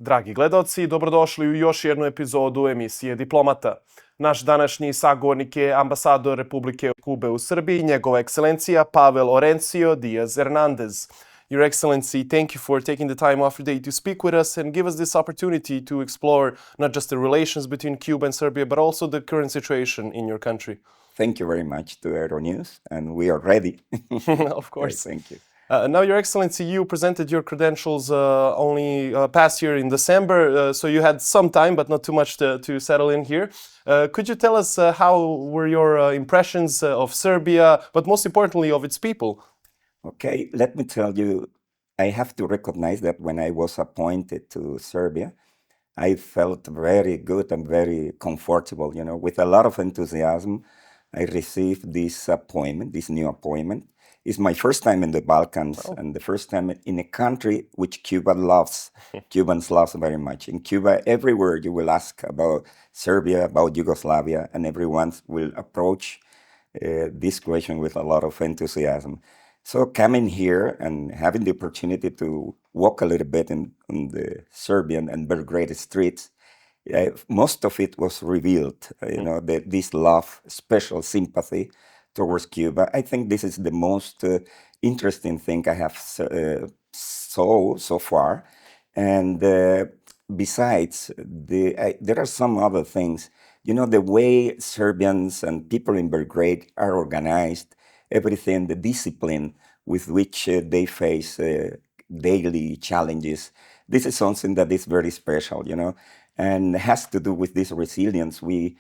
Dragi gledaoci, dobrodošli u još jednu epizodu emisije Diplomata. Naš današnji sagovornik je ambasador Republike Kube u Srbiji, njegova ekscelencija Pavel Orensio Dijaz Ernandez. Your Excellency, thank you for taking the time off your day to speak with us and give us this opportunity to explore not just the relations between Cuba and Serbia, but also the current situation in your country. Thank you very much to Euronews, and we are ready. Of course. Thank you. Now, Your Excellency, you presented your credentials only past year in December, so you had some time, but not too much to settle in here. Could you tell us how were your impressions of Serbia, but most importantly of its people? Okay, let me tell you, I have to recognize that when I was appointed to Serbia, I felt very good and very comfortable, with a lot of enthusiasm. I received this appointment, this new appointment. It's my first time in the Balkans and the first time in a country which Cuba loves. Cubans love very much. In Cuba, everywhere you will ask about Serbia, about Yugoslavia, and everyone will approach this question with a lot of enthusiasm. So coming here and having the opportunity to walk a little bit in the Serbian and Belgrade streets, most of it was revealed, this love, special sympathy towards Cuba. I think this is the most interesting thing I have saw so far. And besides, there are some other things. The way Serbians and people in Belgrade are organized, everything, the discipline with which they face daily challenges. This is something that is very special, and has to do with this resilience we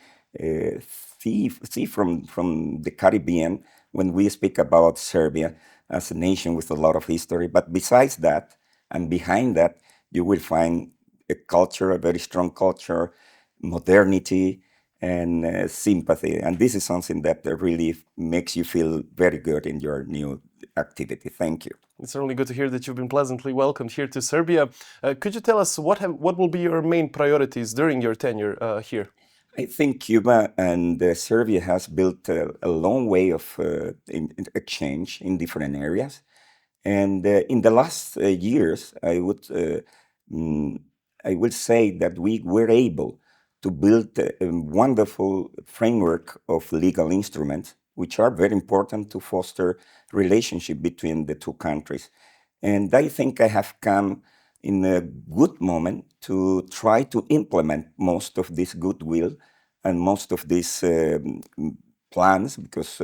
see from the Caribbean when we speak about Serbia as a nation with a lot of history. But besides that, and behind that, you will find a culture, a very strong culture, modernity, and sympathy. And this is something that really makes you feel very good in your new activity. Thank you. It's certainly good to hear that you've been pleasantly welcomed here to Serbia. Could you tell us what will be your main priorities during your tenure here? I think Cuba and Serbia has built a long way of exchange in different areas. And in the last years, I would say that we were able to build a wonderful framework of legal instruments, which are very important to foster relationship between the two countries. And I think I have come in a good moment to try to implement most of this goodwill and most of these plans, because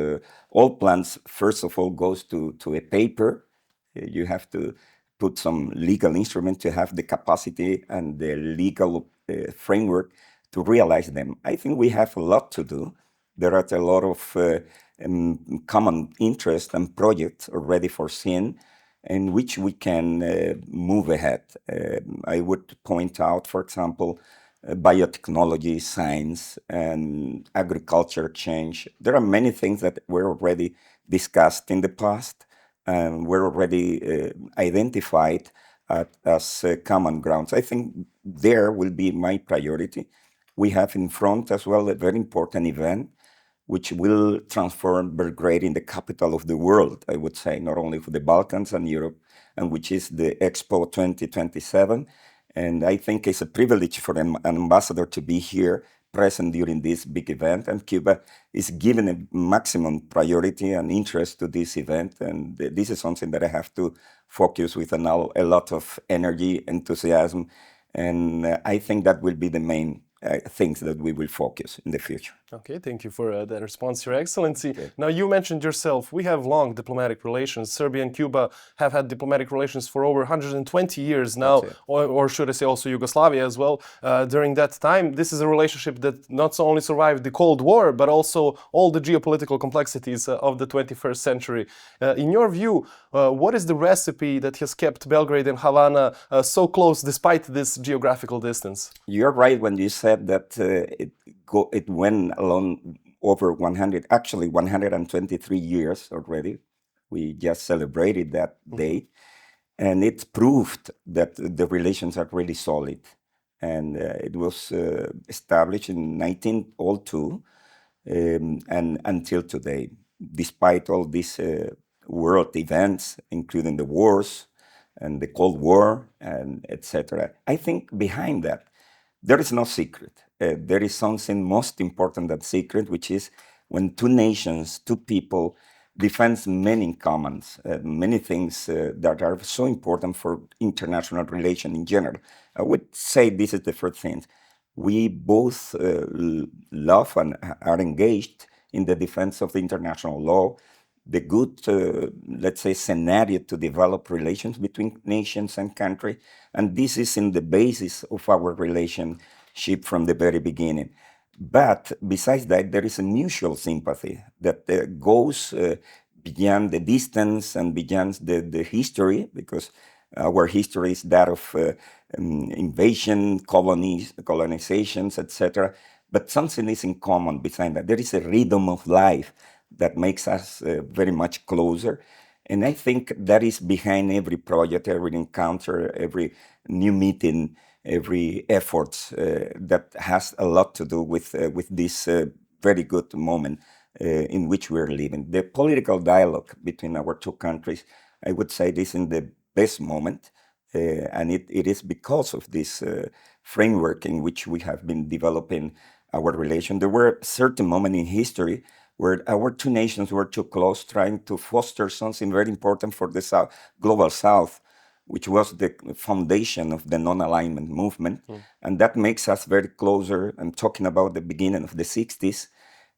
all plans, first of all, goes to a paper. You have to put some legal instrument to have the capacity and the legal framework to realize them. I think we have a lot to do. There are a lot of common interest and projects already foreseen in which we can move ahead. I would point out, for example, biotechnology, science, and agriculture change. There are many things that were already discussed in the past and were already identified as common grounds. I think there will be my priority. We have in front as well a very important event which will transform Belgrade in the capital of the world, I would say, not only for the Balkans and Europe, and which is the Expo 2027. And I think it's a privilege for an ambassador to be here, present during this big event. And Cuba is given a maximum priority and interest to this event. And this is something that I have to focus with a lot of energy, enthusiasm. And I think that will be the main things that we will focus in the future. Okay, thank you for that response, Your Excellency. Okay. Now, you mentioned yourself, we have long diplomatic relations. Serbia and Cuba have had diplomatic relations for over 120 years now, or should I say also Yugoslavia as well. During that time, this is a relationship that not only survived the Cold War, but also all the geopolitical complexities of the 21st century. In your view, what is the recipe that has kept Belgrade and Havana so close despite this geographical distance? You're right when you said that it went along over 123 years already. We just celebrated that day. And it proved that the relations are really solid. And it was established in 1902 and until today, despite all these world events, including the wars, and the Cold War, and etc. I think behind that, there is no secret. There is something most important than secret, which is when two nations, two people, defend many commons, many things that are so important for international relations in general. I would say this is the first thing. We both love and are engaged in the defense of the international law, the good, let's say, scenario to develop relations between nations and countries, and this is in the basis of our relationship from the very beginning. But besides that, there is a mutual sympathy that goes beyond the distance and beyond the history, because our history is that of invasion, colonizations, etc. But something is in common beside that. There is a rhythm of life that makes us very much closer. And I think that is behind every project, every encounter, every new meeting, every effort that has a lot to do with this very good moment in which we're living. The political dialogue between our two countries, I would say this in the best moment, and it is because of this framework in which we have been developing our relation. There were certain moments in history where our two nations were too close, trying to foster something very important for the South, global South, which was the foundation of the non-alignment movement. And that makes us very closer. I'm talking about the beginning of the 60s.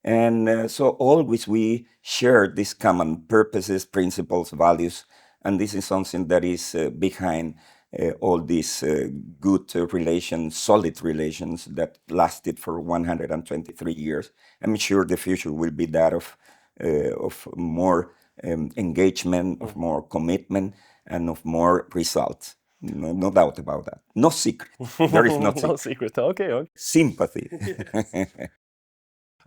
And so always we share these common purposes, principles, values, and this is something that is behind all these good relations, solid relations that lasted for 123 years. I'm sure the future will be that of more engagement, of more commitment, and of more results. No doubt about that. No secret. There is no secret. No secret. Okay. Sympathy.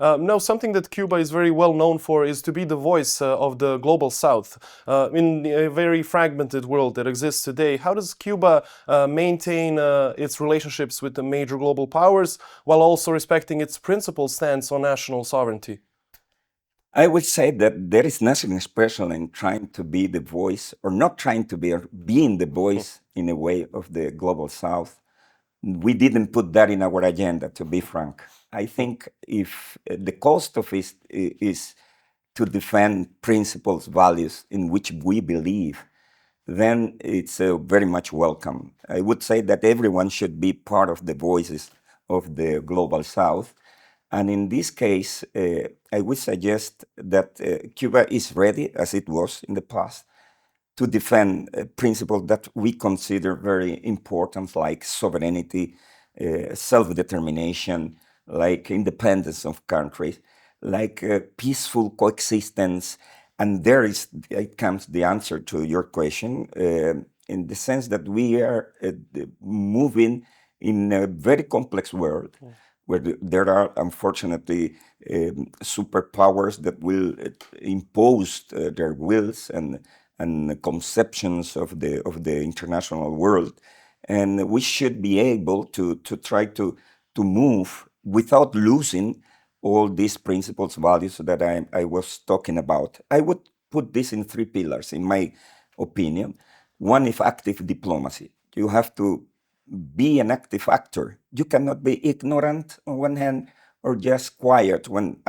Now, something that Cuba is very well known for is to be the voice of the global South. In a very fragmented world that exists today, how does Cuba maintain its relationships with the major global powers while also respecting its principled stance on national sovereignty? I would say that there is nothing special in trying to be the voice, or not trying to be, or being the voice in a way of the global South. We didn't put that in our agenda, to be frank. I think if the cost of it is to defend principles, values in which we believe, then it's very much welcome. I would say that everyone should be part of the voices of the global South. And in this case, I would suggest that Cuba is ready, as it was in the past, to defend principles that we consider very important, like sovereignty, self-determination, like independence of countries, like peaceful coexistence. And it comes the answer to your question, in the sense that we are moving in a very complex world, where there are, unfortunately, superpowers that will impose their wills and conceptions of the international world, and we should be able to try to move without losing all these principles, values that I was talking about. I would put this in three pillars, in my opinion. One is active diplomacy. You have to be an active actor. You cannot be ignorant on one hand, or just quiet when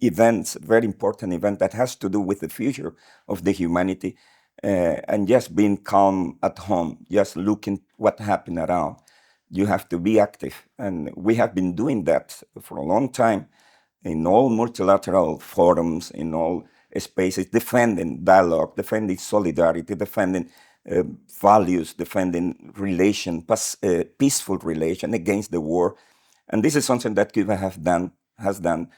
events, very important event that has to do with the future of the humanity, and just being calm at home, just looking what happened around. You have to be active, and we have been doing that for a long time in all multilateral forums, in all spaces, defending dialogue, defending solidarity, defending values, defending peaceful relation against the war. And this is something that Cuba has done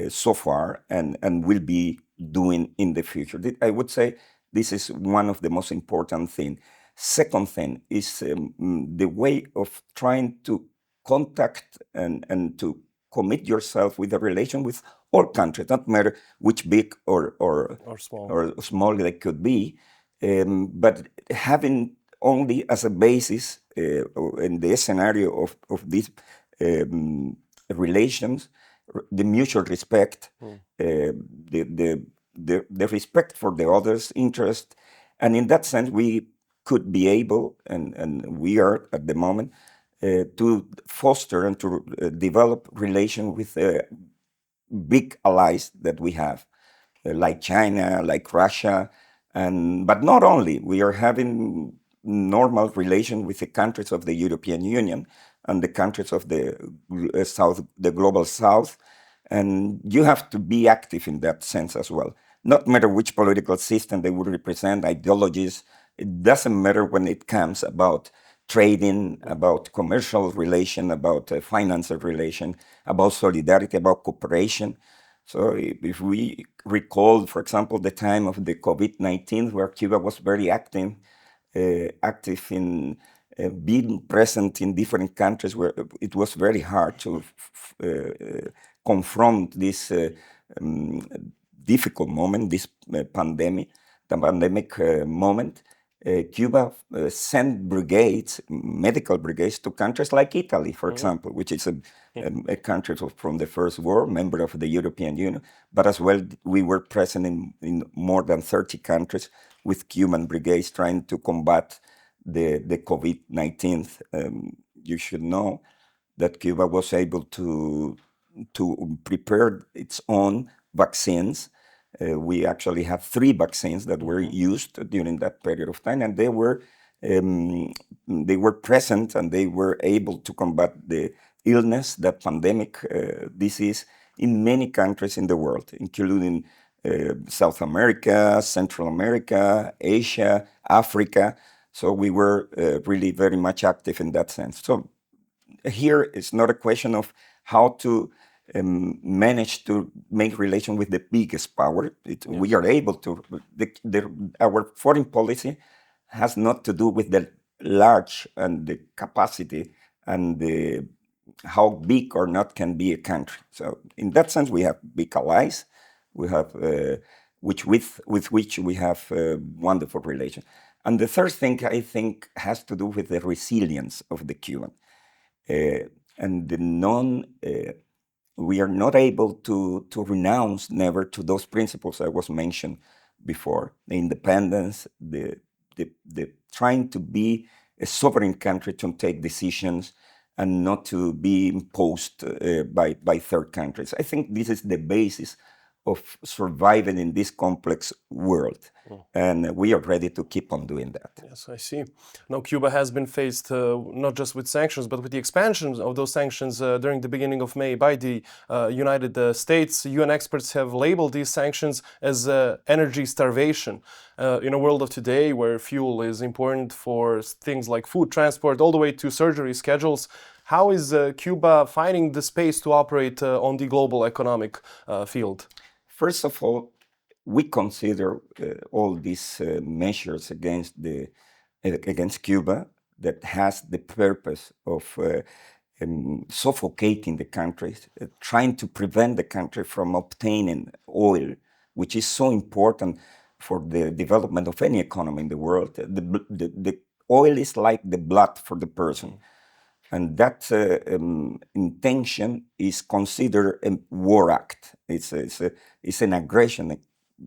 so far and will be doing in the future. I would say this is one of the most important things. Second thing is the way of trying to contact and to commit yourself with a relation with all countries, not matter which big or small they could be, but having only as a basis in the scenario of these relations, the mutual respect, the respect for the other's interest. And in that sense, we could be able, and we are at the moment, to foster and to develop relations with big allies that we have, like China, like Russia, but not only. We are having normal relations with the countries of the European Union and the countries of the South, the global South, and you have to be active in that sense as well. Not matter which political system they would represent, ideologies. It doesn't matter when it comes about trading, about commercial relation, about financial relation, about solidarity, about cooperation. So if we recall, for example, the time of the COVID-19, where Cuba was very active in being present in different countries, where it was very hard to confront this difficult moment, this pandemic moment. Cuba sent brigades, medical brigades, to countries like Italy, for example, which is a country from the First World, member of the European Union. But as well, we were present in more than 30 countries with Cuban brigades trying to combat the COVID-19. You should know that Cuba was able to prepare its own vaccines. We actually had 3 vaccines that were used during that period of time, and they were present, and they were able to combat the illness, the pandemic disease, in many countries in the world, including South America, Central America, Asia, Africa. So we were really very much active in that sense. So here it's not a question of how to manage to make relation with the biggest power. We are able to. Our foreign policy has not to do with the large and the capacity and how big or not can be a country. So in that sense, we have big allies. We have with which we have wonderful relations. And the third thing, I think, has to do with the resilience of the Cuban and the we are not able to renounce never to those principles I was mentioned before: the independence, the trying to be a sovereign country to take decisions and not to be imposed by third countries. I think this is the basis of surviving in this complex world. And we are ready to keep on doing that. Yes, I see. Now, Cuba has been faced not just with sanctions, but with the expansion of those sanctions during the beginning of May by the United States. UN experts have labeled these sanctions as energy starvation. In a world of today where fuel is important for things like food transport all the way to surgery schedules, how is Cuba finding the space to operate on the global economic field? First of all, we consider all these measures against Cuba that has the purpose of suffocating the country, trying to prevent the country from obtaining oil, which is so important for the development of any economy in the world. The oil is like the blood for the person. And that intention is considered a war act. It's an aggression,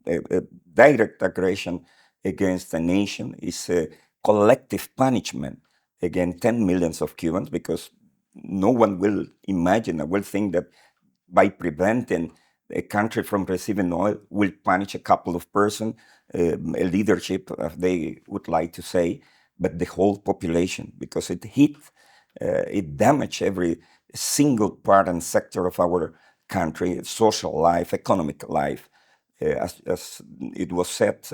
a direct aggression against a nation. It's a collective punishment against 10 millions of Cubans, because no one will imagine or will think that by preventing a country from receiving oil will punish a couple of persons, a leadership, as they would like to say, but the whole population, because it damaged every single part and sector of our country, social life, economic life. As it was said,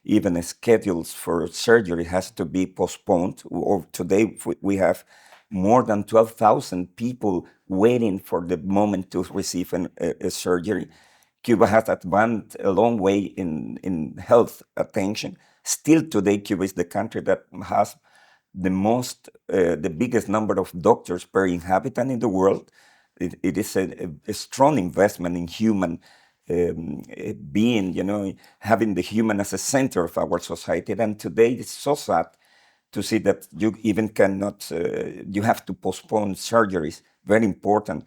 even schedules for surgery has to be postponed. Or today we have more than 12,000 people waiting for the moment to receive a surgery. Cuba has advanced a long way in health attention. Still today, Cuba is the country that has the biggest number of doctors per inhabitant in the world. It is a strong investment in human being, having the human as a center of our society. And today it's so sad to see that you even cannot, you have to postpone surgeries, very important,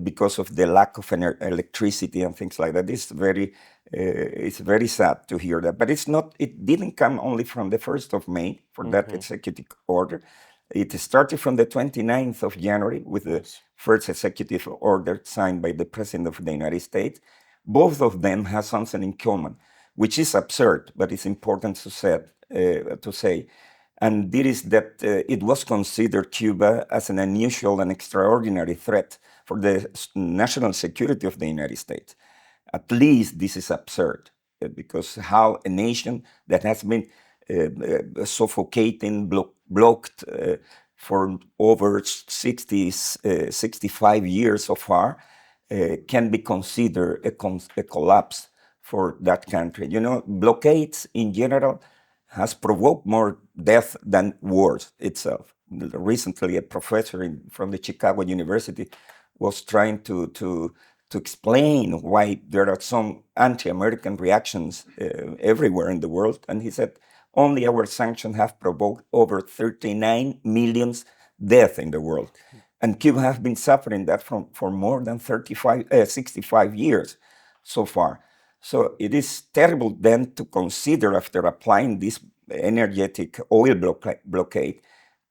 because of the lack of electricity and things like that. It's very It's very sad to hear that, but it's not. It didn't come only from the 1st of May for that executive order. It started from the 29th of January with the first executive order signed by the President of the United States. Both of them have something in common, which is absurd, but it's important to say. And it is that it was considered Cuba as an unusual and extraordinary threat for the national security of the United States. At least this is absurd, because how a nation that has been suffocating, blocked for over 65 years so far, can be considered a collapse for that country. You know, blockades in general has provoked more death than wars itself. Recently, a professor from the Chicago University was trying to explain why there are some anti-American reactions everywhere in the world. And he said, only our sanctions have provoked over 39 million deaths in the world. And Cuba has been suffering that for more than 65 years so far. So it is terrible then to consider, after applying this energetic oil blockade,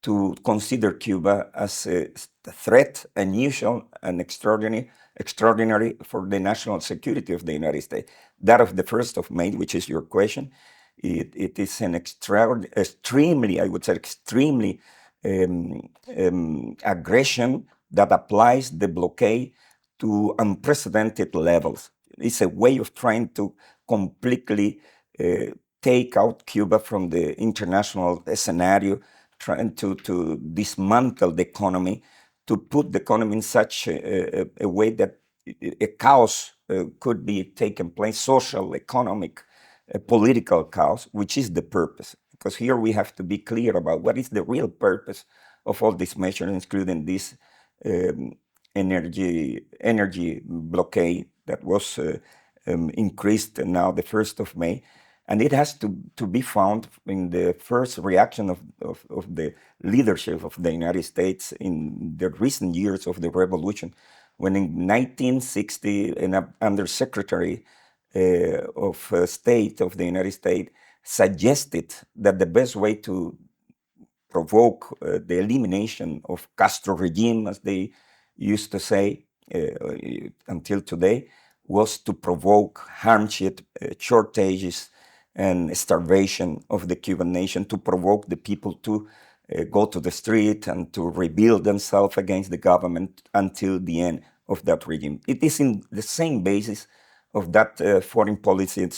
to consider Cuba as a threat, unusual and extraordinary for the national security of the United States. That of the 1st of May, which is your question, it is an extremely aggression that applies the blockade to unprecedented levels. It's a way of trying to completely take out Cuba from the international scenario, trying to dismantle the economy, to put the economy in such a way that a chaos could be taking place, social, economic, political chaos, which is the purpose. Because here we have to be clear about what is the real purpose of all these measures, including this energy blockade that was increased now the 1st of May. And it has to be found in the first reaction of the leadership of the United States in the recent years of the revolution, when in 1960, an Undersecretary of State of the United States suggested that the best way to provoke the elimination of Castro regime, as they used to say until today, was to provoke hardship, shortages, and starvation of the Cuban nation, to provoke the people to go to the street and to rebuild themselves against the government until the end of that regime. It is in the same basis of that foreign policy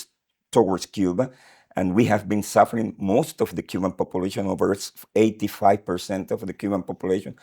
towards Cuba, and we have been suffering. Most of the Cuban population, over 85% of the Cuban population,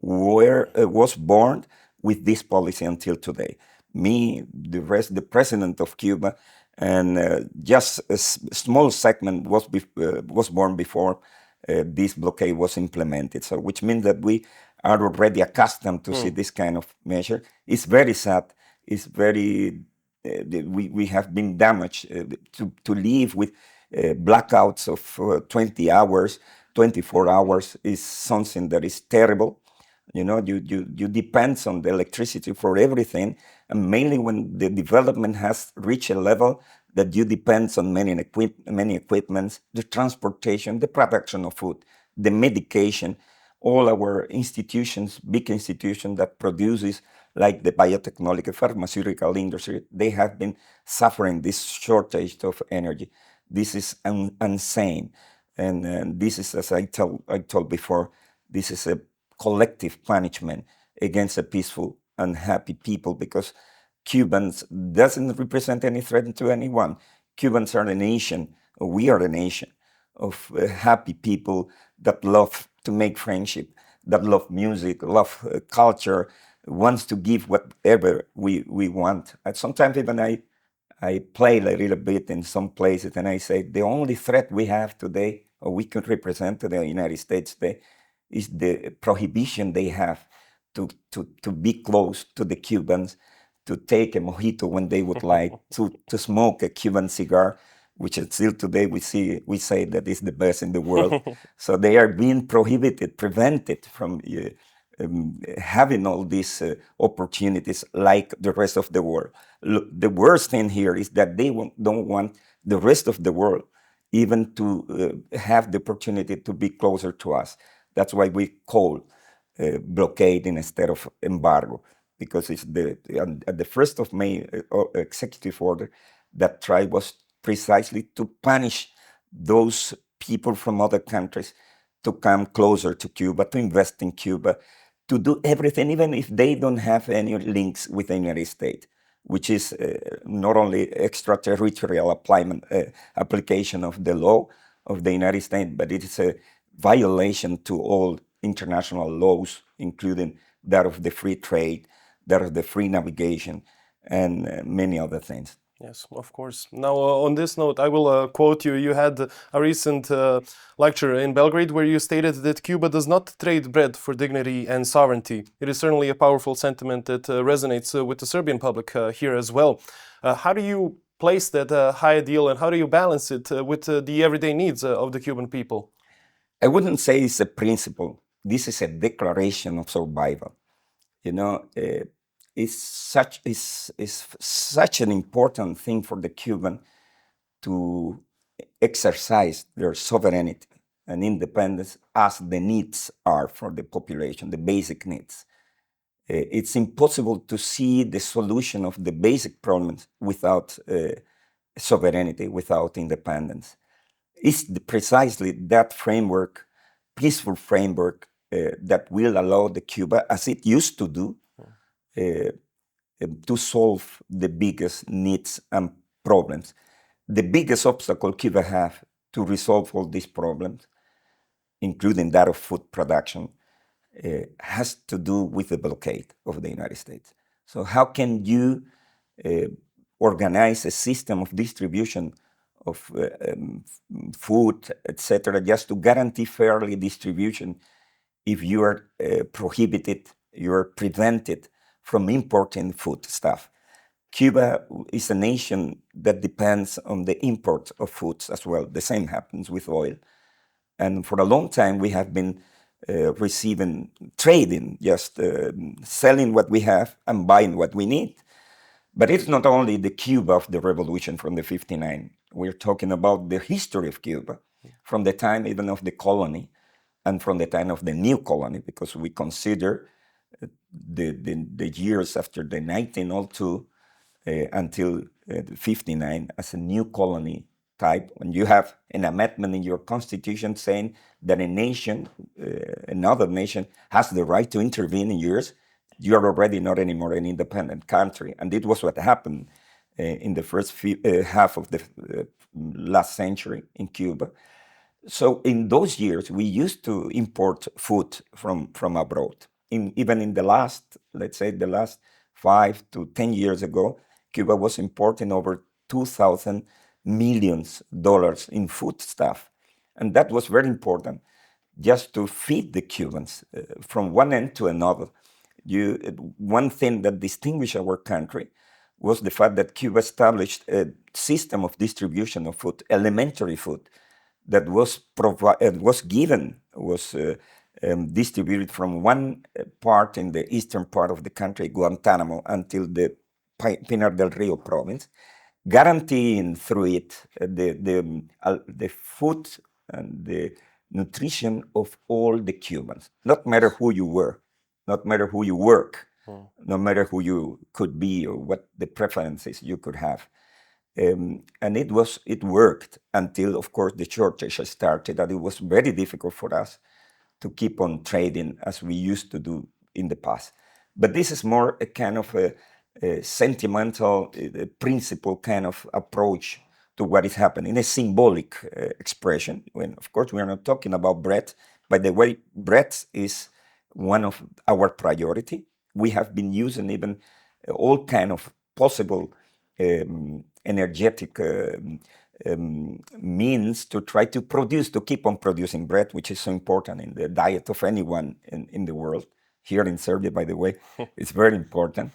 was born with this policy until today. Me, the president of Cuba, and just a small segment was born before this blockade was implemented. So, which means that we are already accustomed to see this kind of measure. It's very sad. It's very we have been damaged to live with blackouts of 20 hours, 24 hours is something that is terrible. You know, you depend on the electricity for everything, and mainly when the development has reached a level that you depend on many equipments, the transportation, the production of food, the medication, all our institutions, big institutions that produces, like the biotechnology, pharmaceutical industry, they have been suffering this shortage of energy. This is insane, and this is, as I told before, this is a collective punishment against a peaceful and happy people, because Cubans doesn't represent any threat to anyone. Cubans are a nation, we are a nation of happy people that love to make friendship, that love music, love culture, wants to give whatever we want. And sometimes even I play a little bit in some places, and I say the only threat we have today, or we can represent to the United States today, is the prohibition they have to be close to the Cubans, to take a mojito when they would like, to smoke a Cuban cigar, which still today we say that is the best in the world. So they are being prevented from having all these opportunities like the rest of the world. Look, the worst thing here is that they don't want the rest of the world even to have the opportunity to be closer to us. That's why we call blockade instead of embargo, because it's at the 1st of May executive order that tried was precisely to punish those people from other countries to come closer to Cuba, to invest in Cuba, to do everything, even if they don't have any links with the United States, which is not only extraterritorial application of the law of the United States, but it is a violation to all international laws, including that of the free trade, that of the free navigation, and many other things. Yes, of course. Now, on this note, I will quote you. You had a recent lecture in Belgrade where you stated that Cuba does not trade bread for dignity and sovereignty. It is certainly a powerful sentiment that resonates with the Serbian public here as well. How do you place that high ideal, and how do you balance it with the everyday needs of the Cuban people? I wouldn't say it's a principle. This is a declaration of survival. You know, it's such an important thing for the Cuban to exercise their sovereignty and independence as the needs are for the population, the basic needs. It's impossible to see the solution of the basic problems without sovereignty, without independence. It's precisely that framework, peaceful framework, that will allow the Cuba, as it used to do, to solve the biggest needs and problems. The biggest obstacle Cuba has to resolve all these problems, including that of food production, has to do with the blockade of the United States. So how can you organize a system of distribution of food, etc., just to guarantee fairly distribution if you are prohibited, you are prevented from importing food stuff? Cuba is a nation that depends on the import of foods as well. The same happens with oil. And for a long time, we have been trading, just selling what we have and buying what we need. But it's not only the Cuba of the revolution from the 59. We're talking about the history of Cuba, from the time even of the colony and from the time of the new colony, because we consider the years after the 1902 until 59 as a new colony type. When you have an amendment in your constitution saying that a nation, another nation, has the right to intervene in yours, you are already not anymore an independent country. And it was what happened in the first half of the last century in Cuba. So in those years, we used to import food from abroad. Even in the last, let's say the last 5 to 10 years ago, Cuba was importing over $2,000 million in food stuff. And that was very important, just to feed the Cubans from one end to another. One thing that distinguished our country was the fact that Cuba established a system of distribution of food, elementary food, that was distributed from one part in the eastern part of the country, Guantanamo, until the Pinar del Rio province, guaranteeing through it the food and the nutrition of all the Cubans, not matter who you were, not matter who you work, no matter who you could be or what the preferences you could have. And it worked until, of course, the shortage started, and it was very difficult for us to keep on trading as we used to do in the past. But this is more a kind of a sentimental, principle kind of approach to what is happening, a symbolic expression. When, of course, we are not talking about bread. By the way, bread is one of our priority. We have been using even all kind of possible energetic means to try to keep on producing bread, which is so important in the diet of anyone in the world. Here in Serbia, by the way, it's very important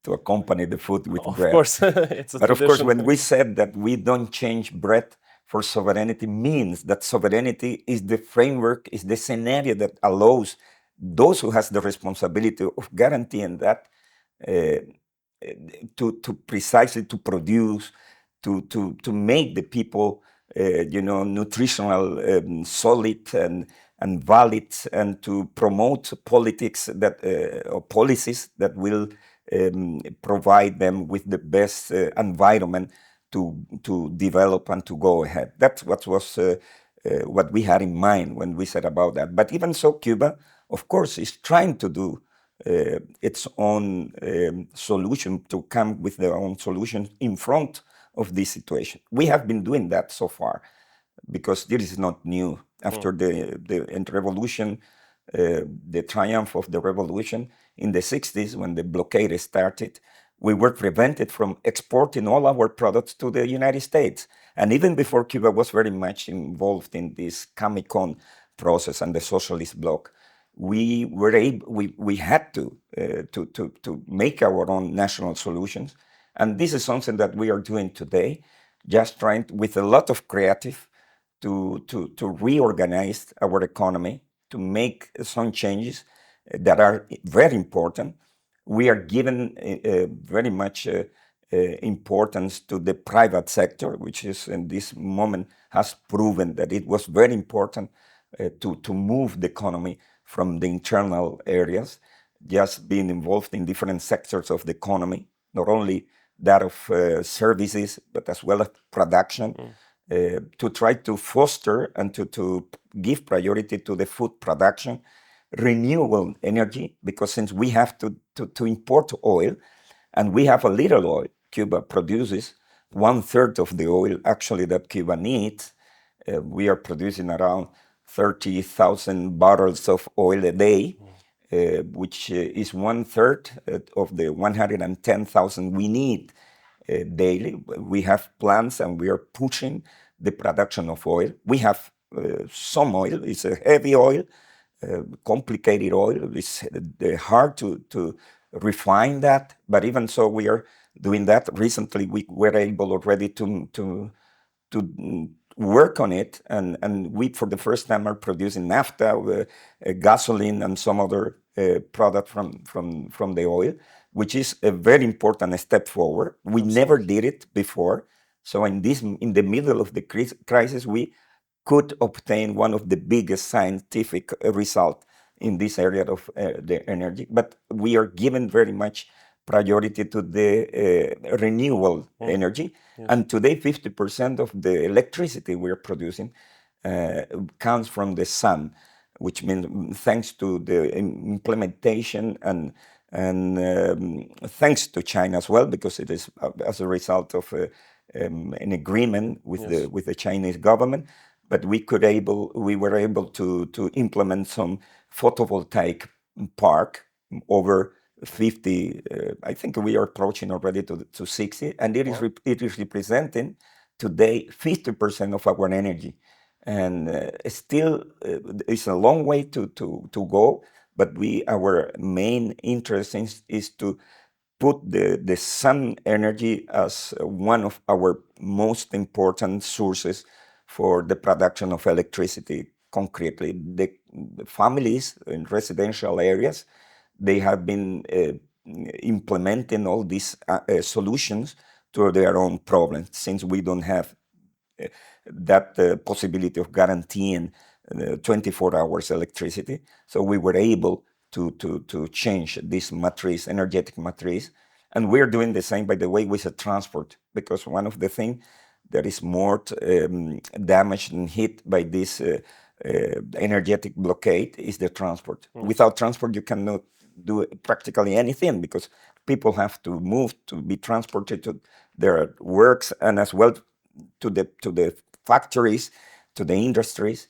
to accompany the food with bread. Of course, it's a But tradition. of course, when we said that we don't change bread for sovereignty, means that sovereignty is the framework, is the scenario that allows those who has the responsibility of guaranteeing that to precisely to produce, to make the people, nutritional, solid and valid, and to promote politics that or policies that will provide them with the best environment to develop and to go ahead. That's what was what we had in mind when we said about that. But even so, Cuba, of course, is trying to do its own solution, to come with their own solution in front of this situation. We have been doing that so far, because this is not new. After the revolution, the triumph of the revolution in the 60s, when the blockade started, we were prevented from exporting all our products to the United States. And even before, Cuba was very much involved in this Comecon process and the socialist bloc. We had to make our own national solutions. And this is something that we are doing today, just trying with a lot of creative to reorganize our economy, to make some changes that are very important. We are given very much importance to the private sector, which is in this moment has proven that it was very important to move the economy from the internal areas, just being involved in different sectors of the economy, not only that of services, but as well as production, to try to foster and to give priority to the food production, renewable energy, because since we have to import oil, and we have a little oil, Cuba produces 1/3 of the oil actually that Cuba needs. We are producing around 30,000 barrels of oil a day, which is 1/3 of the 110,000 we need daily. We have plans and we are pushing the production of oil. We have some oil. It's a heavy oil, complicated oil. It's hard to refine that, but even so, we are doing that. Recently, we were able already to work on it, and we, for the first time, are producing naphtha, gasoline, and some other product from the oil, which is a very important step forward. We never did it before, so in the middle of the crisis, we could obtain one of the biggest scientific result in this area of the energy. But we are given very much priority to the renewable energy. Yes. And today, 50% of the electricity we're producing comes from the sun, which means thanks to the implementation and thanks to China as well, because it is as a result of an agreement with the Chinese government. But we were able to implement some photovoltaic park over 50. I think we are approaching already to 60, and it is representing today 50% of our energy. And still, it's a long way to go. But our main interest is to put the sun energy as one of our most important sources for the production of electricity. Concretely, the families in residential areas, they have been implementing all these solutions to their own problems, since we don't have that possibility of guaranteeing 24 hours electricity. So we were able to change this matrix, energetic matrix. And we're doing the same, by the way, with the transport, because one of the things that is more damaged and hit by this energetic blockade is the transport. Without transport, you cannot do practically anything, because people have to move to be transported to their works, and as well to the factories, to the industries.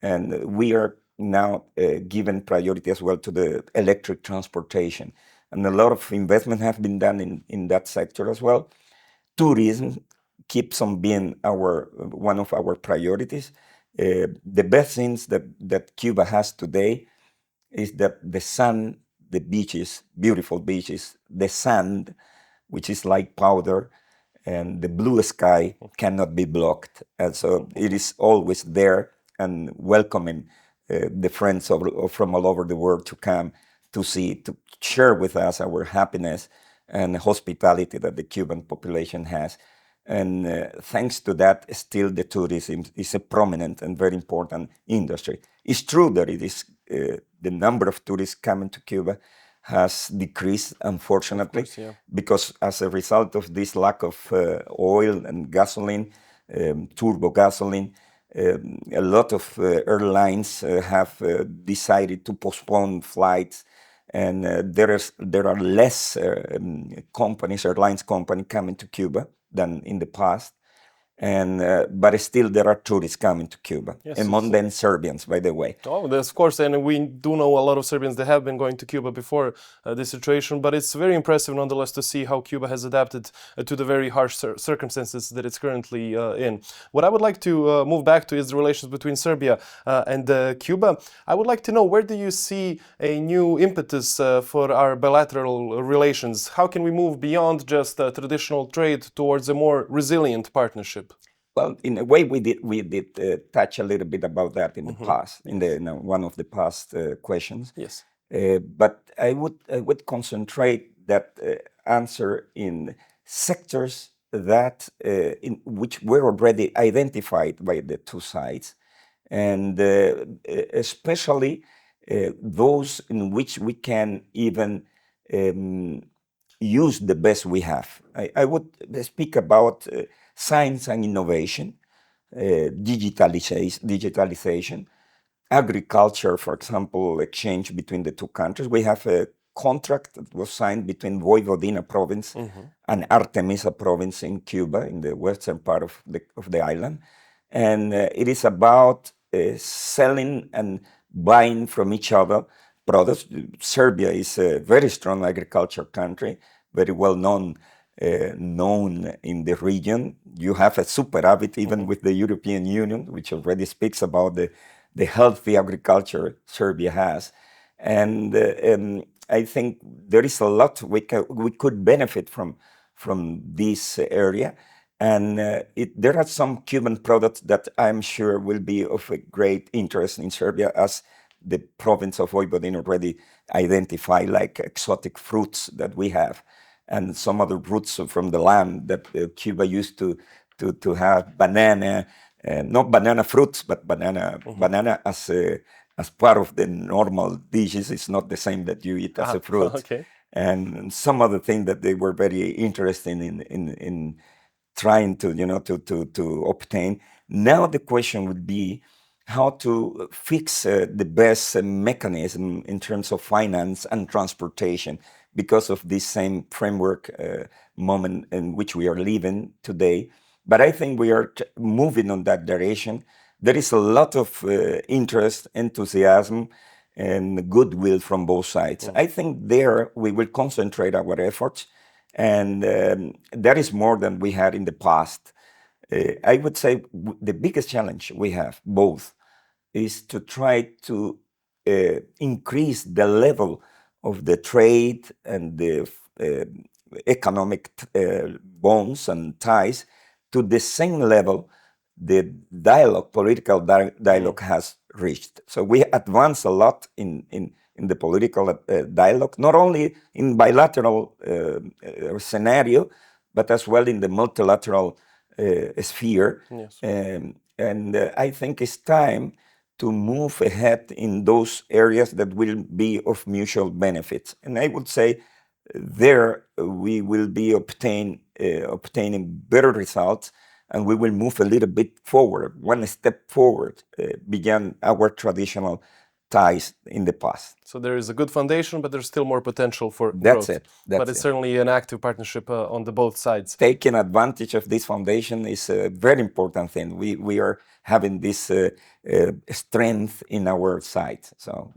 And we are now given priority as well to the electric transportation. And a lot of investment have been done in that sector as well. Tourism keeps on being one of our priorities. The best things that Cuba has today is that the sun, the beaches, beautiful beaches, the sand, which is like powder, and the blue sky cannot be blocked. And so it is always there and welcoming the friends from all over the world to come to share with us our happiness and hospitality that the Cuban population has. And thanks to that, still the tourism is a prominent and very important industry. It's true that it is the number of tourists coming to Cuba has decreased, unfortunately, because as a result of this lack of oil and gasoline, turbo gasoline, a lot of airlines have decided to postpone flights, and there are less airlines companies coming to Cuba than in the past. And but still there are tourists coming to Cuba, among them Serbians, by the way. Oh, of course, and we do know a lot of Serbians that have been going to Cuba before this situation, but it's very impressive nonetheless to see how Cuba has adapted to the very harsh circumstances that it's currently in. What I would like to move back to is the relations between Serbia and Cuba. I would like to know, where do you see a new impetus for our bilateral relations? How can we move beyond just traditional trade towards a more resilient partnership? Well, in a way, we did touch a little bit about that in the past, in one of the past questions. Yes. But I would concentrate that answer in sectors that in which were already identified by the two sides, and especially those in which we can even use the best we have. I would speak about science and innovation, digitalization, agriculture, for example, exchange between the two countries. We have a contract that was signed between Vojvodina province and Artemisa province in Cuba, in the western part of the island. And it is about selling and buying from each other products. Serbia is a very strong agriculture country, very well known in the region. You have a superávit even with the European Union, which already speaks about the healthy agriculture Serbia has. And I think there is a lot we could benefit from this area. And there are some Cuban products that I'm sure will be of a great interest in Serbia, as the province of Vojvodina already identified, like exotic fruits that we have, and some other roots from the land that Cuba used to have. Banana, not banana fruits, but banana as part of the normal dishes. It's not the same that you eat as a fruit. Okay. And some other thing that they were very interested in trying to obtain. Now the question would be how to fix the best mechanism in terms of finance and transportation, because of this same framework moment in which we are living today. But I think we are moving on that direction. There is a lot of interest, enthusiasm, and goodwill from both sides. I think there we will concentrate our efforts, and that is more than we had in the past. I would say the biggest challenge we have both is to try to increase the level of the trade and the economic bonds and ties to the same level the political dialogue has reached. So we advance a lot in the political dialogue, not only in bilateral scenario, but as well in the multilateral sphere. Yes. And I think it's time to move ahead in those areas that will be of mutual benefit. And I would say there we will be obtaining better results, and we will move a little bit forward, one step forward, beyond our traditional ties in the past. So there is a good foundation, but there's still more potential for growth. But it's certainly an active partnership on the both sides. Taking advantage of this foundation is a very important thing. We are having this strength in our side. So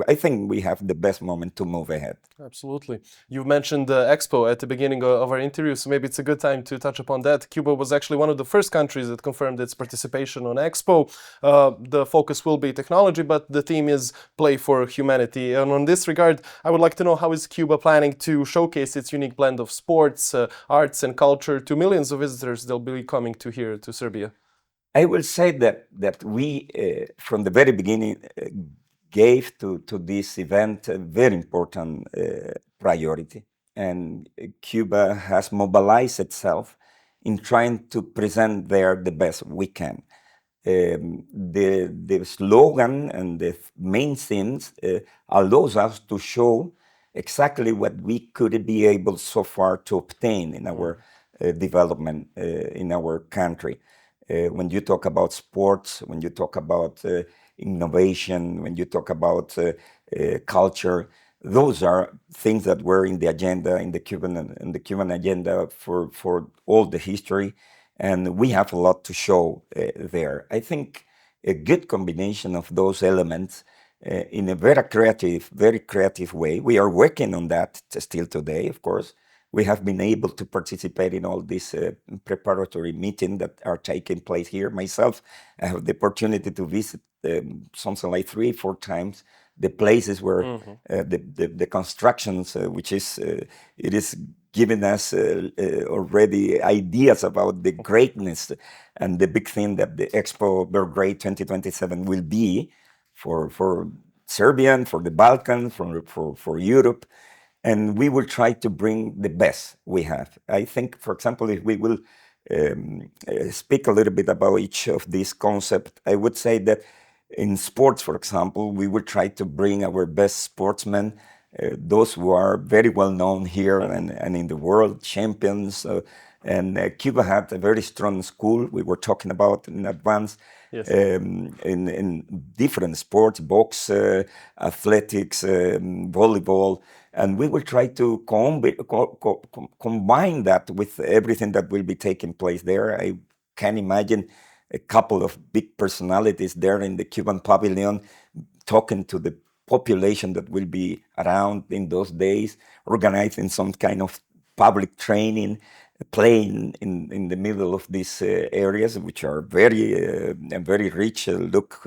I think we have the best moment to move ahead. Absolutely. You mentioned the Expo at the beginning of our interview, so maybe it's a good time to touch upon that. Cuba was actually one of the first countries that confirmed its participation on Expo. The focus will be technology, but the theme is play for humanity. And on this regard, I would like to know, how is Cuba planning to showcase its unique blend of sports, arts and culture to millions of visitors that will be coming to here to Serbia? I will say that we, from the very beginning, gave to this event a very important priority. And Cuba has mobilized itself in trying to present there the best we can. The slogan and the main themes allows us to show exactly what we could be able so far to obtain in our development in our country. When you talk about sports, when you talk about innovation, when you talk about culture, those are things that were in the agenda, in the Cuban agenda for all the history, and we have a lot to show there. I think a good combination of those elements in a very creative way. We are working on that still today, of course. We have been able to participate in all these preparatory meetings that are taking place here. Myself, I have the opportunity to visit something like 3-4 times the places where the constructions, which is it is giving us already ideas about the greatness and the big thing that the Expo Belgrade 2027 will be for Serbia and for the Balkans, for Europe. And we will try to bring the best we have. I think, for example, if we will speak a little bit about each of these concepts, I would say that in sports, for example, we will try to bring our best sportsmen, those who are very well known here and in the world, champions. And Cuba had a very strong school we were talking about in advance. Yes. In different sports, box, athletics, volleyball, and we will try to combine that with everything that will be taking place there. I can imagine a couple of big personalities there in the Cuban pavilion talking to the population that will be around in those days, organizing some kind of public training, playing in the middle of these areas, which are very rich look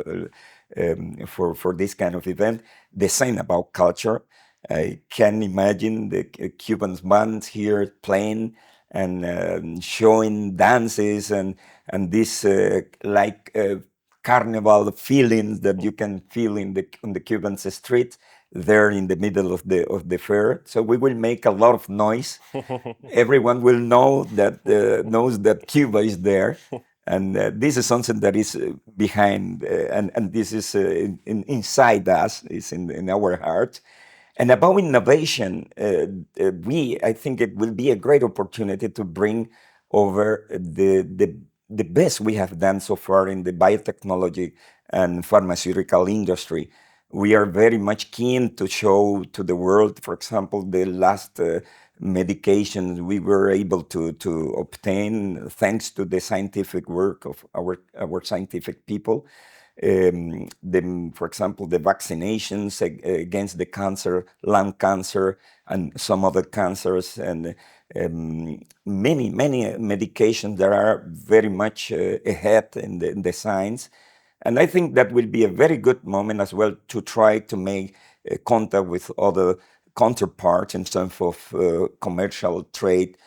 for this kind of event. The same about culture. I can imagine the Cuban bands here playing and showing dances and this carnival feelings that you can feel on the Cuban streets there in the middle of the fair. So we will make a lot of noise. Everyone will know that knows that Cuba is there, and this is something that is behind, and this is inside us, is in our heart. And about innovation, I think it will be a great opportunity to bring over the best we have done so far in the biotechnology and pharmaceutical industry. We are very much keen to show to the world, for example, the last medications we were able to obtain thanks to the scientific work of our scientific people. For example, the vaccinations against the cancer, lung cancer, and some other cancers, and many medications that are very much ahead in the science. And I think that will be a very good moment as well to try to make contact with other counterparts in terms of commercial trade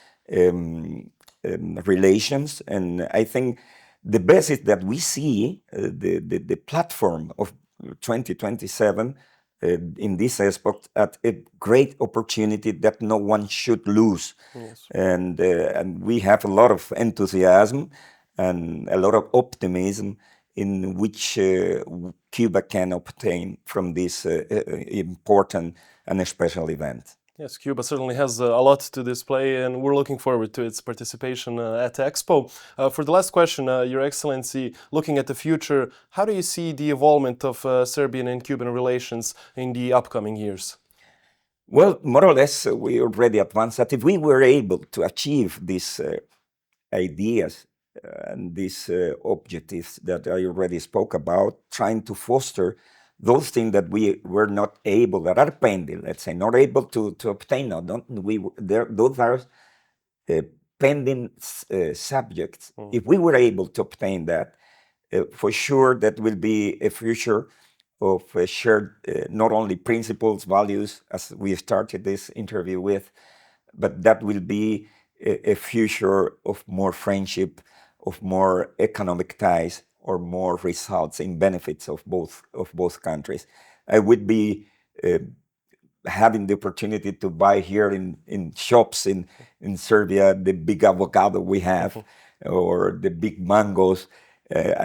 relations. And I think the best is that we see the platform of 2027 in this aspect at a great opportunity that no one should lose. Yes. And we have a lot of enthusiasm and a lot of optimism in which Cuba can obtain from this important and special event. Yes, Cuba certainly has a lot to display, and we're looking forward to its participation at the Expo. For the last question, Your Excellency, looking at the future, how do you see the evolvement of Serbian and Cuban relations in the upcoming years? Well, more or less, we already advanced that. If we were able to achieve these ideas and these objectives that I already spoke about, trying to foster those things that we were not able, that are pending, let's say, not able to obtain. No, those are pending subjects. If we were able to obtain that, for sure, that will be a future of shared not only principles, values, as we started this interview with, but that will be a future of more friendship, of more economic ties or more results in benefits of both countries. I would be having the opportunity to buy here in shops in Serbia the big avocado we have, or the big mangoes.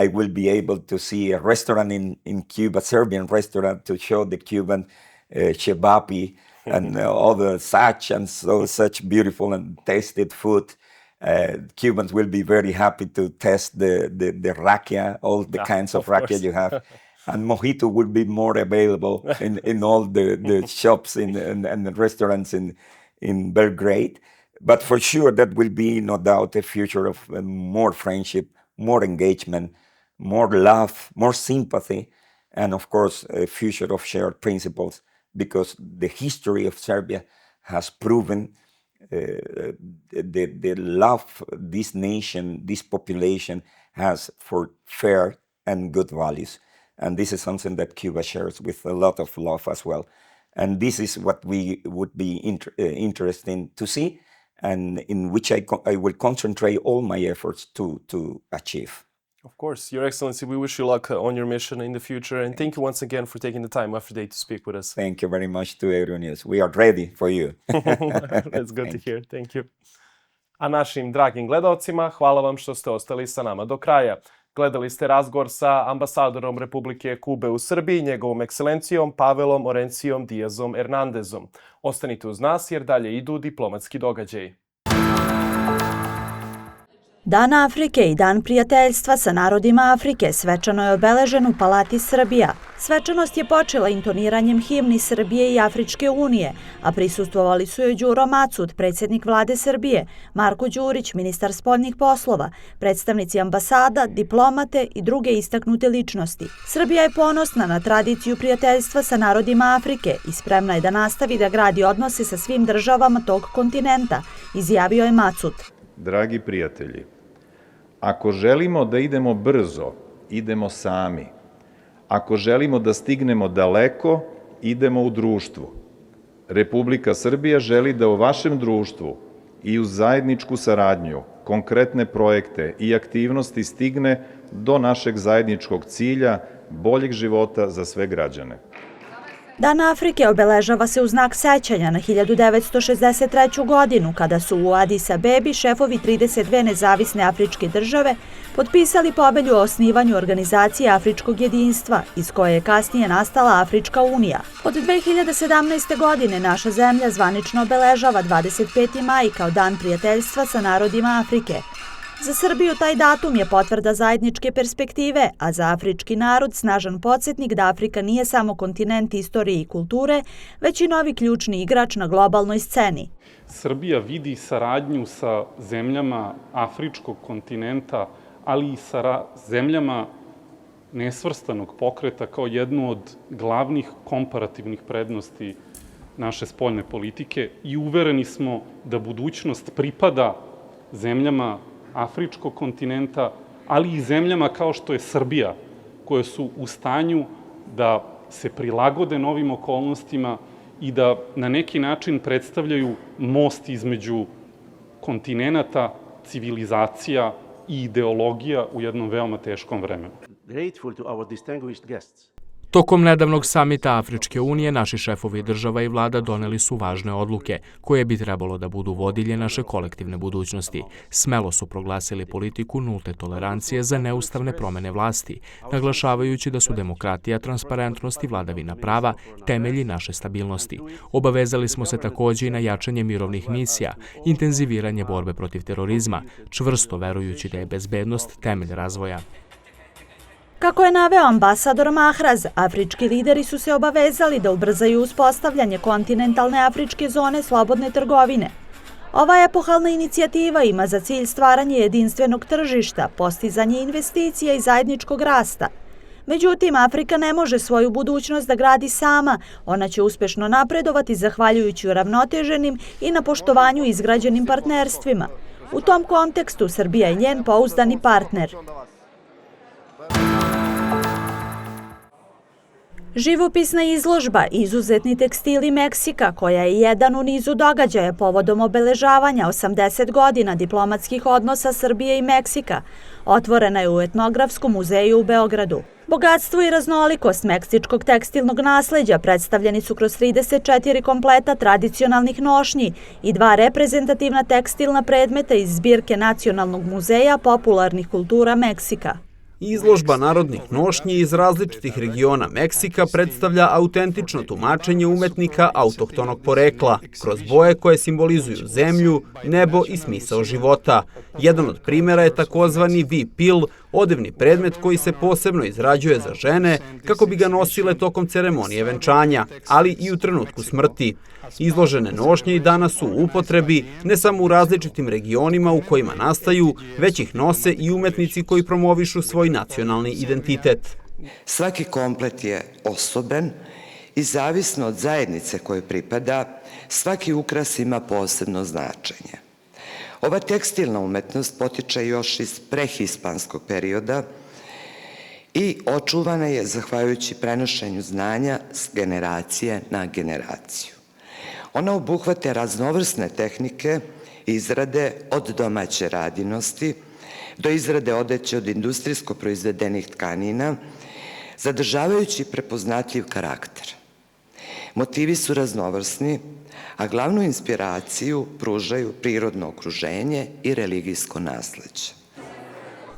I will be able to see a restaurant in Cuba, Serbian restaurant, to show the Cuban chebapi and other such beautiful and tasted food. Cubans will be very happy to test the rakia, all the kinds of rakia you have. And mojito will be more available in all the shops and the restaurants in Belgrade. But for sure, that will be, no doubt, a future of more friendship, more engagement, more love, more sympathy, and of course, a future of shared principles, because the history of Serbia has proven the love this nation, this population has for fair and good values. And this is something that Cuba shares with a lot of love as well. And this is what we would be interested to see, and in which I will concentrate all my efforts to achieve. Of course, Your Excellency, we wish you luck on your mission in the future, and thank you once again for taking the time after day to speak with us. Thank you very much to Euronews. We are ready for you. That's good to hear. Thank you. A našim dragim gledaocima, hvala vam što ste ostali sa nama do kraja. Gledali ste razgovor sa ambasadorom Republike Kube u Srbiji, njegovom ekscelencijom Pavelom Orencijom Dijazom Ernandezom. Ostanite uz nas jer dalje idu diplomatski događaji. Dan Afrike i Dan prijateljstva sa narodima Afrike svečano je obeležen u Palati Srbija. Svečanost je počela intoniranjem himni Srbije i Afričke unije, a prisustvovali su joj Đuro Macud, predsjednik vlade Srbije, Marko Đurić, ministar spoljnih poslova, predstavnici ambasada, diplomate i druge istaknute ličnosti. Srbija je ponosna na tradiciju prijateljstva sa narodima Afrike i spremna je da nastavi da gradi odnose sa svim državama tog kontinenta, izjavio je Macud. Dragi prijatelji, ako želimo da idemo brzo, idemo sami. Ako želimo da stignemo daleko, idemo u društvu. Republika Srbija želi da u vašem društvu i uz zajedničku saradnju, konkretne projekte i aktivnosti stigne do našeg zajedničkog cilja, boljeg života za sve građane. Dan Afrike obeležava se u znak sećanja na 1963. godinu, kada su u Adis Abebi šefovi 32 nezavisne afričke države potpisali povelju o osnivanju organizacije Afričkog jedinstva, iz koje je kasnije nastala Afrička unija. Od 2017. godine naša zemlja zvanično obeležava 25. maj kao Dan prijateljstva sa narodima Afrike. Za Srbiju taj datum je potvrda zajedničke perspektive, a za afrički narod snažan podsjetnik da Afrika nije samo kontinent istorije i kulture, već i novi ključni igrač na globalnoj sceni. Srbija vidi saradnju sa zemljama afričkog kontinenta, ali i sa zemljama nesvrstanog pokreta kao jednu od glavnih komparativnih prednosti naše spoljne politike i uvereni smo da budućnost pripada zemljama afričkog kontinenta, ali i zemljama kao što je Srbija, koje su u stanju da se prilagode novim okolnostima i da na neki način predstavljaju most između kontinenata, civilizacija i ideologija u jednom veoma teškom vremenu. Tokom nedavnog samita Afričke unije, naši šefovi država i vlada doneli su važne odluke, koje bi trebalo da budu vodilje naše kolektivne budućnosti. Smelo su proglasili politiku nulte tolerancije za neustavne promene vlasti, naglašavajući da su demokratija, transparentnost i vladavina prava temelji naše stabilnosti. Obavezali smo se takođe i na jačanje mirovnih misija, intenziviranje borbe protiv terorizma, čvrsto verujući da je bezbednost temelj razvoja. Kako je naveo ambasador Mahraz, afrički lideri su se obavezali da ubrzaju uspostavljanje kontinentalne afričke zone slobodne trgovine. Ova epohalna inicijativa ima za cilj stvaranje jedinstvenog tržišta, postizanje investicija i zajedničkog rasta. Međutim, Afrika ne može svoju budućnost da gradi sama, ona će uspešno napredovati zahvaljujući uravnoteženim i na poštovanju izgrađenim partnerstvima. U tom kontekstu Srbija je njen pouzdani partner. Živopisna izložba Izuzetni tekstili Meksika, koja je jedan u nizu događaja povodom obeležavanja 80 godina diplomatskih odnosa Srbije i Meksika, otvorena je u Etnografskom muzeju u Beogradu. Bogatstvo i raznolikost meksičkog tekstilnog nasleđa predstavljeni su kroz 34 kompleta tradicionalnih nošnji i 2 reprezentativna tekstilna predmeta iz zbirke Nacionalnog muzeja popularnih kultura Meksika. Izložba narodnih nošnji iz različitih regiona Meksika predstavlja autentično tumačenje umetnika autohtonog porekla, kroz boje koje simbolizuju zemlju, nebo i smisao života. Jedan od primjera je takozvani V-pil, odevni predmet koji se posebno izrađuje za žene kako bi ga nosile tokom ceremonije venčanja, ali i u trenutku smrti. Izložene nošnje i danas su u upotrebi ne samo u različitim regionima u kojima nastaju, već ih nose i umetnici koji promovišu svoj nacionalni identitet. Svaki komplet je osoben i zavisno od zajednice koje pripada, svaki ukras ima posebno značenje. Ova tekstilna umetnost potiče još iz prehispanskog perioda i očuvana je zahvaljujući prenošenju znanja s generacije na generaciju. Ona obuhvata raznovrsne tehnike izrade od domaće radinosti do izrade odeće od industrijsko proizvedenih tkanina, zadržavajući prepoznatljiv karakter. Motivi su raznovrsni, a glavnu inspiraciju pružaju prirodno okruženje i religijsko nasleđe.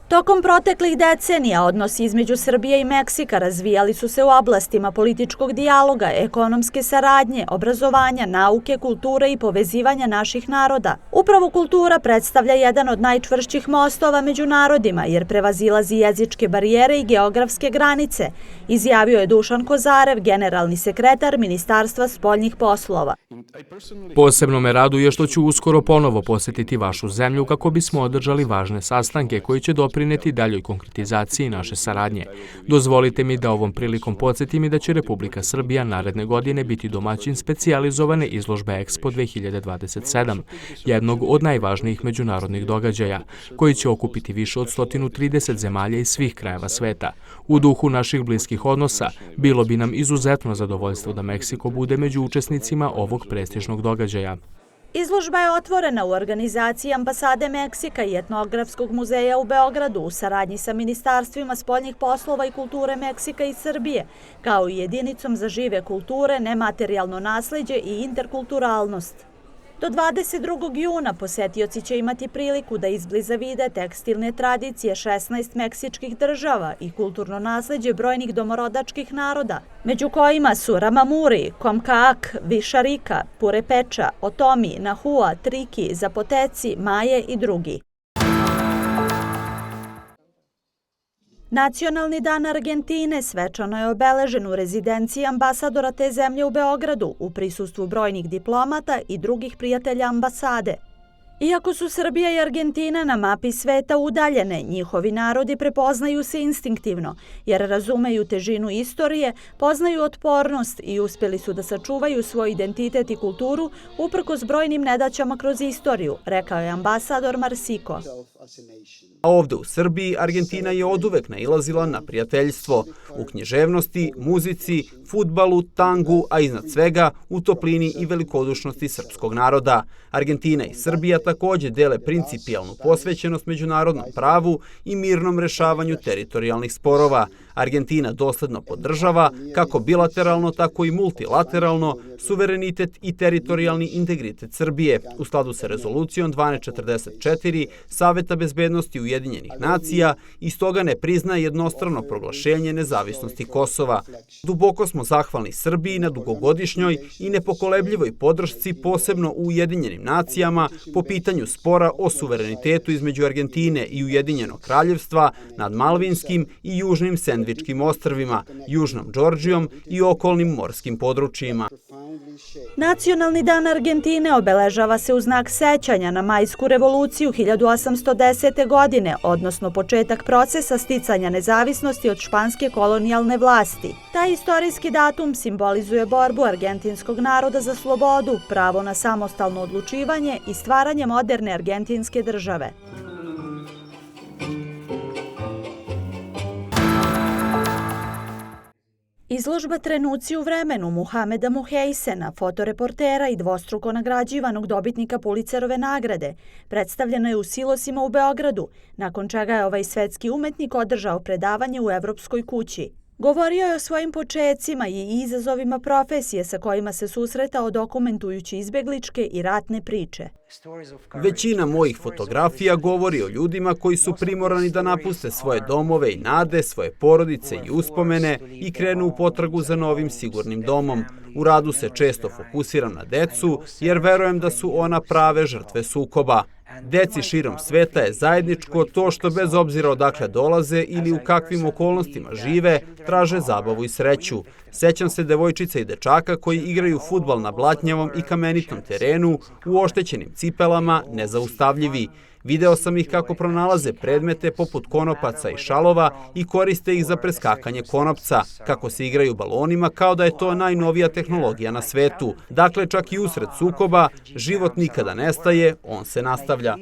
Tokom proteklih decenija odnosi između Srbije i Meksika razvijali su se u oblastima političkog dijaloga, ekonomske saradnje, obrazovanja, nauke, kulture i povezivanja naših naroda. Upravo kultura predstavlja jedan od najčvršćih mostova među narodima jer prevazilazi jezičke barijere i geografske granice, izjavio je Dušan Kozarev, generalni sekretar Ministarstva spoljnih poslova. Posebno me raduje što ću uskoro ponovo posjetiti vašu zemlju kako bismo održali važne sastanke koji će doprineti daljoj konkretizaciji naše saradnje. Dozvolite mi da ovom prilikom podsjetim i da će Republika Srbija naredne godine biti domaćin specijalizovane izložbe Expo 2027, jednog od najvažnijih međunarodnih događaja, koji će okupiti više od 130 zemalja iz svih krajeva sveta. U duhu naših bliskih odnosa, bilo bi nam izuzetno zadovoljstvo da Meksiko bude među učesnicima ovog prestižnog događaja. Izložba je otvorena u organizaciji Ambasade Meksika i Etnografskog muzeja u Beogradu u saradnji sa Ministarstvima spoljnih poslova i kulture Meksika i Srbije, kao i jedinicom za žive kulture, nematerijalno nasleđe i interkulturalnost. Do 22. juna posetioci će imati priliku da izbliza vide tekstilne tradicije 16 meksičkih država i kulturno nasleđe brojnih domorodačkih naroda, među kojima su Ramamuri, Komkaak, Višarika, Purepeča, Otomi, Nahua, Triki, Zapoteci, Maje i drugi. Nacionalni dan Argentine svečano je obeležen u rezidenciji ambasadora te zemlje u Beogradu u prisustvu brojnih diplomata i drugih prijatelja ambasade. Iako su Srbija i Argentina na mapi sveta udaljene, njihovi narodi prepoznaju se instinktivno, jer razumeju težinu istorije, poznaju otpornost i uspjeli su da sačuvaju svoj identitet i kulturu uprkos brojnim nedaćama kroz istoriju, rekao je ambasador Marsiko. A ovde u Srbiji Argentina je oduvek nailazila na prijateljstvo u književnosti, muzici, fudbalu, tangu, a iznad svega u toplini i velikodušnosti srpskog naroda. Argentina i Srbija također dele principijalnu posvećenost međunarodnom pravu i mirnom rešavanju teritorijalnih sporova. Argentina dosledno podržava, kako bilateralno, tako i multilateralno, suverenitet i teritorijalni integritet Srbije, u skladu sa rezolucijom 1244 Saveta bezbednosti Ujedinjenih nacija i stoga ne priznaje jednostrano proglašenje nezavisnosti Kosova. Duboko smo zahvalni Srbiji na dugogodišnjoj i nepokolebljivoj podršci, posebno u Ujedinjenim nacijama, po pitanju spora o suverenitetu između Argentine i Ujedinjenog kraljevstva nad Malvinskim i Južnim Sendvičkim ostrvima, Južnom Džordžijom i okolnim morskim područjima. Nacionalni dan Argentine obeležava se u znak sećanja na Majsku revoluciju 1810. godine, odnosno početak procesa sticanja nezavisnosti od španske kolonijalne vlasti. Taj istorijski datum simbolizuje borbu argentinskog naroda za slobodu, pravo na samostalno odlučivanje i stvaranje moderne argentinske države. Izložba Trenuci u vremenu Muhammeda Muheisena, fotoreportera i dvostruko nagrađivanog dobitnika Pulitzerove nagrade, predstavljena je u Silosima u Beogradu, nakon čega je ovaj svetski umetnik održao predavanje u Evropskoj kući. Govorio je o svojim počecima i izazovima profesije sa kojima se susretao dokumentujući izbegličke i ratne priče. Većina mojih fotografija govori o ljudima koji su primorani da napuste svoje domove i nade, svoje porodice i uspomene i krenu u potragu za novim sigurnim domom. U radu se često fokusiram na decu jer verujem da su ona prave žrtve sukoba. Deci širom sveta je zajedničko to što bez obzira odakle dolaze ili u kakvim okolnostima žive, traže zabavu i sreću. Sećam se devojčica i dečaka koji igraju fudbal na blatnjavom i kamenitom terenu, u oštećenim cipelama, nezaustavljivi. Video sam ih kako pronalaze predmete poput konopaca i šalova i koriste ih za preskakanje konopca, kako se igraju balonima kao da je to najnovija tehnologija na svetu. Dakle, čak i usred sukoba, život nikada nestaje, on se nastavlja.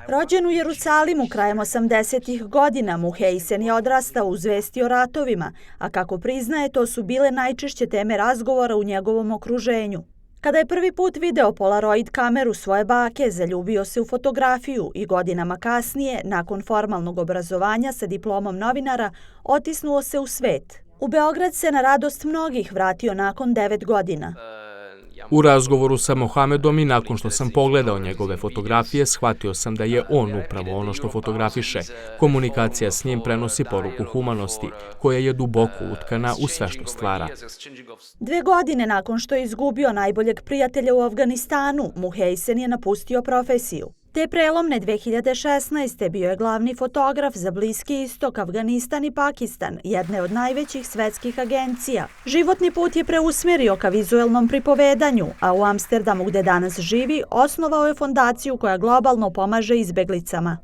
Rođen u Jerusalimu krajem 80-ih godina, Muheisen je odrastao u zvesti o ratovima, a kako priznaje, to su bile najčešće teme razgovora u njegovom okruženju. Kada je prvi put video polaroid kameru svoje bake, zaljubio se u fotografiju i godinama kasnije, nakon formalnog obrazovanja sa diplomom novinara, otisnuo se u svet. U Beograd se na radost mnogih vratio nakon 9 godina. U razgovoru sa Mohamedom i nakon što sam pogledao njegove fotografije, shvatio sam da je on upravo ono što fotografiše. Komunikacija s njim prenosi poruku humanosti, koja je duboko utkana u sve što stvara. 2 godine nakon što je izgubio najboljeg prijatelja u Afganistanu, Muheisen je napustio profesiju. Te prelomne 2016. bio je glavni fotograf za Bliski istok, Afganistan i Pakistan, jedne od najvećih svetskih agencija. Životni put je preusmjerio ka vizuelnom pripovedanju, a u Amsterdamu gde danas živi osnovao je fondaciju koja globalno pomaže izbeglicama.